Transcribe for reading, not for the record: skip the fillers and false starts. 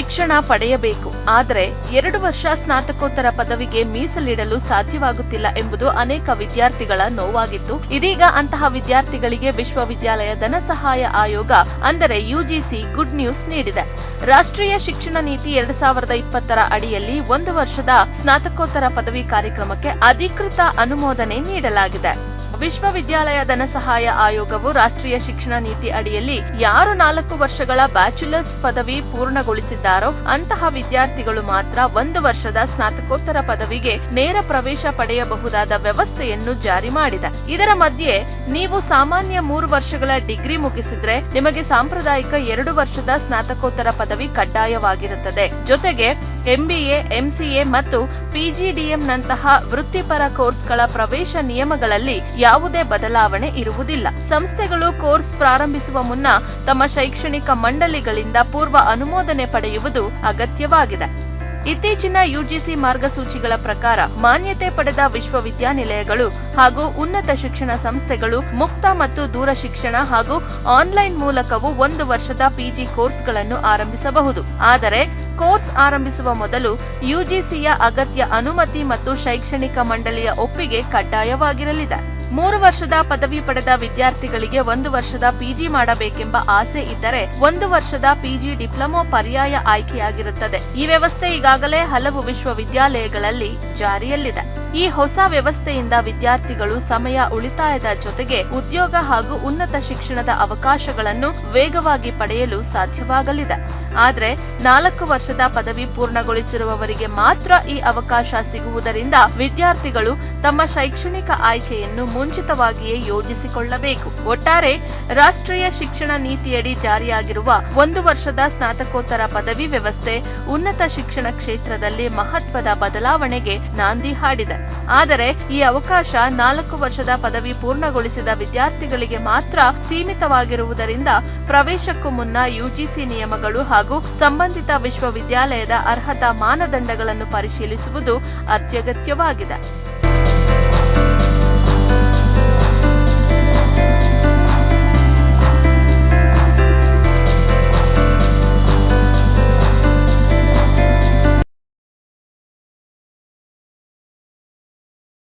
ಶಿಕ್ಷಣ ಪಡೆಯಬೇಕು. ಆದರೆ 2 ವರ್ಷ ಸ್ನಾತಕೋತ್ತರ ಪದವಿಗೆ ಮೀಸಲಿಡಲು ಸಾಧ್ಯವಾಗುತ್ತಿಲ್ಲ ಎಂಬುದು ಅನೇಕ ವಿದ್ಯಾರ್ಥಿಗಳ ನೋವಾಗಿತ್ತು. ಇದೀಗ ಅಂತಹ ವಿದ್ಯಾರ್ಥಿಗಳಿಗೆ ವಿಶ್ವವಿದ್ಯಾಲಯ ಧನಸಹಾಯ ಆಯೋಗ ಅಂದರೆ ಯುಜಿಸಿ ಗುಡ್ ನ್ಯೂಸ್ ನೀಡಿದೆ. ರಾಷ್ಟ್ರೀಯ ಶಿಕ್ಷಣ ನೀತಿ 2020 ಅಡಿಯಲ್ಲಿ 1 ವರ್ಷದ ಸ್ನಾತಕೋತ್ತರ ಪದವಿ ಕಾರ್ಯಕ್ರಮಕ್ಕೆ ಅಧಿಕೃತ ಅನುಮೋದನೆ ನೀಡಲಾಗಿದೆ. ವಿಶ್ವವಿದ್ಯಾಲಯ ಧನಸಹಾಯ ಆಯೋಗವು ರಾಷ್ಟ್ರೀಯ ಶಿಕ್ಷಣ ನೀತಿ ಅಡಿಯಲ್ಲಿ ಯಾರು 4 ವರ್ಷಗಳ ಬ್ಯಾಚುಲರ್ಸ್ ಪದವಿ ಪೂರ್ಣಗೊಳಿಸಿದ್ದಾರೋ ಅಂತಹ ವಿದ್ಯಾರ್ಥಿಗಳು ಮಾತ್ರ 1 ವರ್ಷದ ಸ್ನಾತಕೋತ್ತರ ಪದವಿಗೆ ನೇರ ಪ್ರವೇಶ ಪಡೆಯಬಹುದಾದ ವ್ಯವಸ್ಥೆಯನ್ನು ಜಾರಿ ಮಾಡಿದೆ. ಇದರ ಮಧ್ಯೆ ನೀವು ಸಾಮಾನ್ಯ 3 ವರ್ಷಗಳ ಡಿಗ್ರಿ ಮುಗಿಸಿದ್ರೆ ನಿಮಗೆ ಸಾಂಪ್ರದಾಯಿಕ 2 ವರ್ಷದ ಸ್ನಾತಕೋತ್ತರ ಪದವಿ ಕಡ್ಡಾಯವಾಗಿರುತ್ತದೆ. ಜೊತೆಗೆ ಎಂಬಿಎ, ಎಂಸಿಎ ಮತ್ತು ಪಿಜಿಡಿಎಂ ನಂತಹ ವೃತ್ತಿಪರ ಕೋರ್ಸ್ಗಳ ಪ್ರವೇಶ ನಿಯಮಗಳಲ್ಲಿ ಯಾವುದೇ ಬದಲಾವಣೆ ಇರುವುದಿಲ್ಲ. ಸಂಸ್ಥೆಗಳು ಕೋರ್ಸ್ ಪ್ರಾರಂಭಿಸುವ ಮುನ್ನ ತಮ್ಮ ಶೈಕ್ಷಣಿಕ ಮಂಡಳಿಗಳಿಂದ ಪೂರ್ವ ಅನುಮೋದನೆ ಪಡೆಯುವುದು ಅಗತ್ಯವಾಗಿದೆ. ಇತ್ತೀಚಿನ ಯುಜಿಸಿ ಮಾರ್ಗಸೂಚಿಗಳ ಪ್ರಕಾರ ಮಾನ್ಯತೆ ಪಡೆದ ವಿಶ್ವವಿದ್ಯಾನಿಲಯಗಳು ಹಾಗೂ ಉನ್ನತ ಶಿಕ್ಷಣ ಸಂಸ್ಥೆಗಳು ಮುಕ್ತ ಮತ್ತು ದೂರ ಶಿಕ್ಷಣ ಹಾಗೂ ಆನ್ಲೈನ್ ಮೂಲಕವೂ 1 ವರ್ಷದ ಪಿಜಿ ಕೋರ್ಸ್ಗಳನ್ನು ಆರಂಭಿಸಬಹುದು. ಆದರೆ ಕೋರ್ಸ್ ಆರಂಭಿಸುವ ಮೊದಲು ಯುಜಿಸಿಯ ಅಗತ್ಯ ಅನುಮತಿ ಮತ್ತು ಶೈಕ್ಷಣಿಕ ಮಂಡಳಿಯ ಒಪ್ಪಿಗೆ ಕಡ್ಡಾಯವಾಗಿರಲಿದೆ. 3 ವರ್ಷದ ಪದವಿ ಪಡೆದ ವಿದ್ಯಾರ್ಥಿಗಳಿಗೆ 1 ವರ್ಷದ ಪಿಜಿ ಮಾಡಬೇಕೆಂಬ ಆಸೆ ಇದ್ದರೆ 1 ವರ್ಷದ ಪಿಜಿ ಡಿಪ್ಲೊಮಾ ಪರ್ಯಾಯ ಆಯ್ಕೆಯಾಗಿರುತ್ತದೆ. ಈ ವ್ಯವಸ್ಥೆ ಈಗಾಗಲೇ ಹಲವು ವಿಶ್ವವಿದ್ಯಾಲಯಗಳಲ್ಲಿ ಜಾರಿಯಲ್ಲಿದೆ. ಈ ಹೊಸ ವ್ಯವಸ್ಥೆಯಿಂದ ವಿದ್ಯಾರ್ಥಿಗಳು ಸಮಯ ಉಳಿತಾಯದ ಜೊತೆಗೆ ಉದ್ಯೋಗ ಹಾಗೂ ಉನ್ನತ ಶಿಕ್ಷಣದ ಅವಕಾಶಗಳನ್ನು ವೇಗವಾಗಿ ಪಡೆಯಲು ಸಾಧ್ಯವಾಗಲಿದೆ. ಆದರೆ 4 ವರ್ಷದ ಪದವಿ ಪೂರ್ಣಗೊಳಿಸಿರುವವರಿಗೆ ಮಾತ್ರ ಈ ಅವಕಾಶ ಸಿಗುವುದರಿಂದ ವಿದ್ಯಾರ್ಥಿಗಳು ತಮ್ಮ ಶೈಕ್ಷಣಿಕ ಆಯ್ಕೆಯನ್ನು ಮುಂಚಿತವಾಗಿಯೇ ಯೋಜಿಸಿಕೊಳ್ಳಬೇಕು. ಒಟ್ಟಾರೆ ರಾಷ್ಟ್ರೀಯ ಶಿಕ್ಷಣ ನೀತಿಯಡಿ ಜಾರಿಯಾಗಿರುವ 1 ವರ್ಷದ ಸ್ನಾತಕೋತ್ತರ ಪದವಿ ವ್ಯವಸ್ಥೆ ಉನ್ನತ ಶಿಕ್ಷಣ ಕ್ಷೇತ್ರದಲ್ಲಿ ಮಹತ್ವದ ಬದಲಾವಣೆಗೆ ನಾಂದಿ ಹಾಡಿದೆ. ಆದರೆ ಈ ಅವಕಾಶ 4 ವರ್ಷದ ಪದವಿ ಪೂರ್ಣಗೊಳಿಸಿದ ವಿದ್ಯಾರ್ಥಿಗಳಿಗೆ ಮಾತ್ರ ಸೀಮಿತವಾಗಿರುವುದರಿಂದ ಪ್ರವೇಶಕ್ಕೂ ಮುನ್ನ ಯುಜಿಸಿ ನಿಯಮಗಳು ಹಾಗೂ ಸಂಬಂಧಿತ ವಿಶ್ವವಿದ್ಯಾಲಯದ ಅರ್ಹತಾ ಮಾನದಂಡಗಳನ್ನು ಪರಿಶೀಲಿಸುವುದು ಅತ್ಯಗತ್ಯವಾಗಿದೆ.